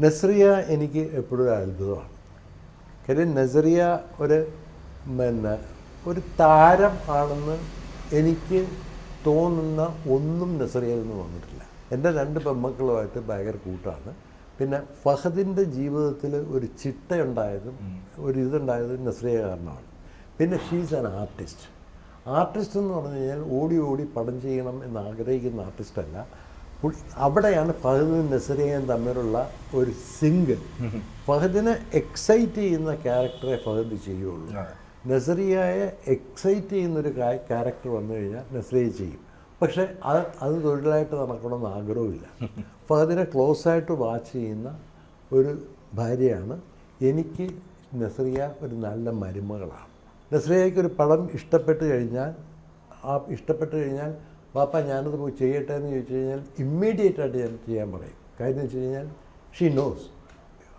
നസ്രിയ എനിക്ക് എപ്പോഴും ഒരു അത്ഭുതമാണ്. കാര്യം നസ്രിയ ഒരു താരം ആണെന്ന് എനിക്ക് തോന്നുന്ന ഒന്നും നസ്രിയയിൽ നിന്ന് വന്നിട്ടില്ല. എൻ്റെ 2 പെൺമക്കളുമായിട്ട് ഭയങ്കര കൂട്ടാണ്. പിന്നെ ഫഹദിൻ്റെ ജീവിതത്തിൽ ഒരു ചിട്ടയുണ്ടായതും ഇതുണ്ടായതും നസ്രിയ കാരണമാണ്. പിന്നെ ഷീസ് ആൻ ആർട്ടിസ്റ്റ്. ആർട്ടിസ്റ്റ് എന്ന് പറഞ്ഞു കഴിഞ്ഞാൽ ഓടി ഓടി പടം ചെയ്യണം എന്ന് ആഗ്രഹിക്കുന്ന ആർട്ടിസ്റ്റല്ല. അവിടെയാണ് ഫഹദും നസ്രിയയും തമ്മിലുള്ള ഒരു സിങ്ക്. ഫഹദിനെ എക്സൈറ്റ് ചെയ്യുന്ന ക്യാരക്ടറെ ഫഹദ് ചെയ്യുള്ളൂ. നസ്രിയയെ എക്സൈറ്റ് ചെയ്യുന്നൊരു ക്യാരക്ടർ വന്നു കഴിഞ്ഞാൽ നസ്രിയ ചെയ്യും. പക്ഷേ അത് തൊഴിലായിട്ട് നടക്കണമെന്ന് ആഗ്രഹമില്ല. ഫഹദിനെ ക്ലോസായിട്ട് വാച്ച് ചെയ്യുന്ന ഒരു ഭാര്യയാണ്. എനിക്ക് നസ്രിയ ഒരു നല്ല മരുമകളാണ്. നസ്രിയയ്ക്കൊരു പടം ഇഷ്ടപ്പെട്ട് കഴിഞ്ഞാൽ പാപ്പ ഞാനത് പോയി ചെയ്യട്ടെ എന്ന് ചോദിച്ചു കഴിഞ്ഞാൽ ഇമ്മീഡിയറ്റായിട്ട് ഞാൻ ചെയ്യാൻ പറയും. കാര്യം എന്ന് വെച്ച് കഴിഞ്ഞാൽ ഷീ നോസ്.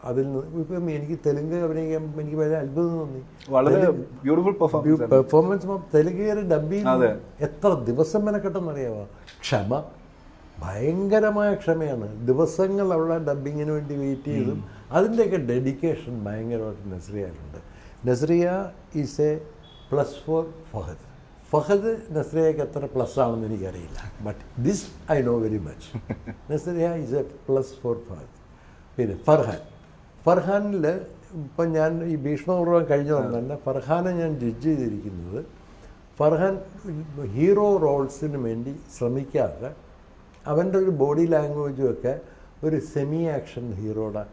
അതിൽ നിന്ന് ഇപ്പം എനിക്ക് തെലുങ്ക് അഭിനയിക്കാൻ എനിക്ക് വളരെ അത്ഭുതം തോന്നി. വളരെ ബ്യൂട്ടിഫുൾ പെർഫോമൻസ്. തെലുങ്കുകാർ ഡബ്ബിങ് എത്ര ദിവസം മെനക്കെട്ടെന്നറിയാമോ? ക്ഷമ, ഭയങ്കരമായ ക്ഷമയാണ്. ദിവസങ്ങൾ അവിടെ ഡബ്ബിങ്ങിന് വേണ്ടി വെയിറ്റ് ചെയ്തും അതിൻ്റെയൊക്കെ ഡെഡിക്കേഷൻ ഭയങ്കരമായിട്ട് നസ്രിയയിലുണ്ട്. Nazriya is a plus for Fahad. Fahad നസ്രിയയ്ക്ക് എത്ര പ്ലസ് ആണെന്ന് എനിക്കറിയില്ല. But this I know very much. Nazriya is a plus for Fahad. പിന്നെ ഫർഹാനിൽ ഇപ്പം ഞാൻ ഈ ഭീഷ്മപൂർവ്വം കഴിഞ്ഞതുകൊണ്ടല്ല ഫർഹാനെ ഞാൻ ജഡ്ജ് ചെയ്തിരിക്കുന്നത്. ഫർഹാൻ ഹീറോ റോൾസിന് വേണ്ടി ശ്രമിക്കാതെ അവൻ്റെ ഒരു ബോഡി ലാംഗ്വേജും ഒക്കെ ഒരു സെമി ആക്ഷൻ ഹീറോയുടെ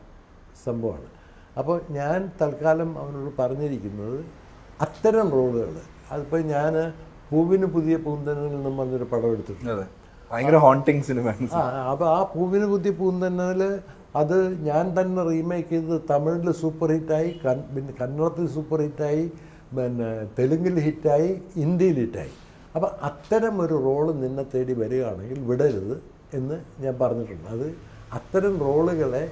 സംഭവമാണ്. അപ്പോൾ ഞാൻ തൽക്കാലം അവനോട് പറഞ്ഞിരിക്കുന്നത് അത്തരം റോളുകൾ. അതിപ്പോൾ ഞാൻ പൂവിന് പുതിയ പൂന്തന്നലിൽ നിന്നും പറഞ്ഞൊരു പടം എടുത്തിട്ടുണ്ട്. ഭയങ്കര ഹോണ്ടിങ് സിനിമ. അപ്പോൾ ആ പൂവിന് പുതിയ പൂന്തന്നൽ അത് ഞാൻ തന്നെ റീമേക്ക് ചെയ്ത് തമിഴിൽ സൂപ്പർ ഹിറ്റായി, പിന്നെ കന്നഡത്തിൽ സൂപ്പർ ഹിറ്റായി, പിന്നെ തെലുങ്കിൽ ഹിറ്റായി, ഹിന്ദിയിൽ ഹിറ്റായി. അപ്പോൾ അത്തരം ഒരു റോള് നിന്നെ തേടി വരികയാണെങ്കിൽ വിടരുത് എന്ന് ഞാൻ പറഞ്ഞിട്ടുണ്ട്. അത് അത്തരം റോളുകളെ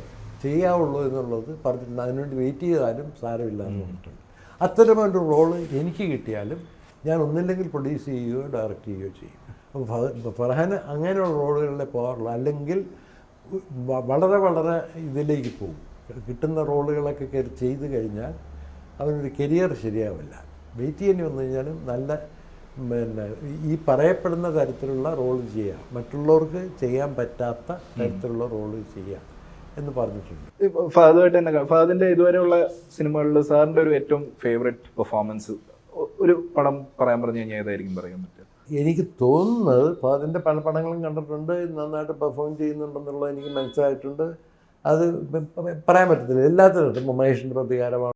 ചെയ്യാവുള്ളൂ എന്നുള്ളത് പറഞ്ഞിട്ടുണ്ട്. അതിനുവേണ്ടി വെയിറ്റ് ചെയ്താലും സാരമില്ല എന്ന് പറഞ്ഞിട്ടുണ്ട്. അത്തരം ഒരു റോള് എനിക്ക് കിട്ടിയാലും ഞാൻ ഒന്നില്ലെങ്കിൽ പ്രൊഡ്യൂസ് ചെയ്യുകയോ ഡയറക്റ്റ് ചെയ്യുകയോ ചെയ്യും. അപ്പോൾ ഫർഹാന് അങ്ങനെയുള്ള റോളുകളിലെ പോകാറുള്ളൂ. അല്ലെങ്കിൽ വളരെ വളരെ ഇതിലേക്ക് പോകും. കിട്ടുന്ന റോളുകളൊക്കെ ചെയ്ത് കഴിഞ്ഞാൽ അവനൊരു കരിയർ ശരിയാവില്ല. വെയിറ്റ് ചെയ്യേണ്ടി വന്നു കഴിഞ്ഞാലും നല്ല ഈ പറയപ്പെടുന്ന തരത്തിലുള്ള റോൾ ചെയ്യാം, മറ്റുള്ളവർക്ക് ചെയ്യാൻ പറ്റാത്ത തരത്തിലുള്ള റോള് ചെയ്യാം എന്ന് പറഞ്ഞിട്ടുണ്ട്. ഫഹദുമായിട്ട് തന്നെ ഫഹദിൻ്റെ ഇതുവരെയുള്ള സിനിമകളിൽ സാറിൻ്റെ ഒരു ഏറ്റവും ഫേവറേറ്റ് പെർഫോമൻസ് ഒരു പടം പറയാൻ പറഞ്ഞു കഴിഞ്ഞാൽ ഏതായിരിക്കും പറയാൻ പറ്റുക? എനിക്ക് തോന്നുന്നത് ഫഹദിൻ്റെ പല പടങ്ങളും കണ്ടിട്ടുണ്ട്. നന്നായിട്ട് പെർഫോം ചെയ്യുന്നുണ്ടെന്നുള്ളത് എനിക്ക് മനസ്സിലായിട്ടുണ്ട്. അത് പറയാൻ പറ്റത്തില്ല. എല്ലാത്തിനും മഹേഷിൻ്റെ പ്രതികാരമാണ്.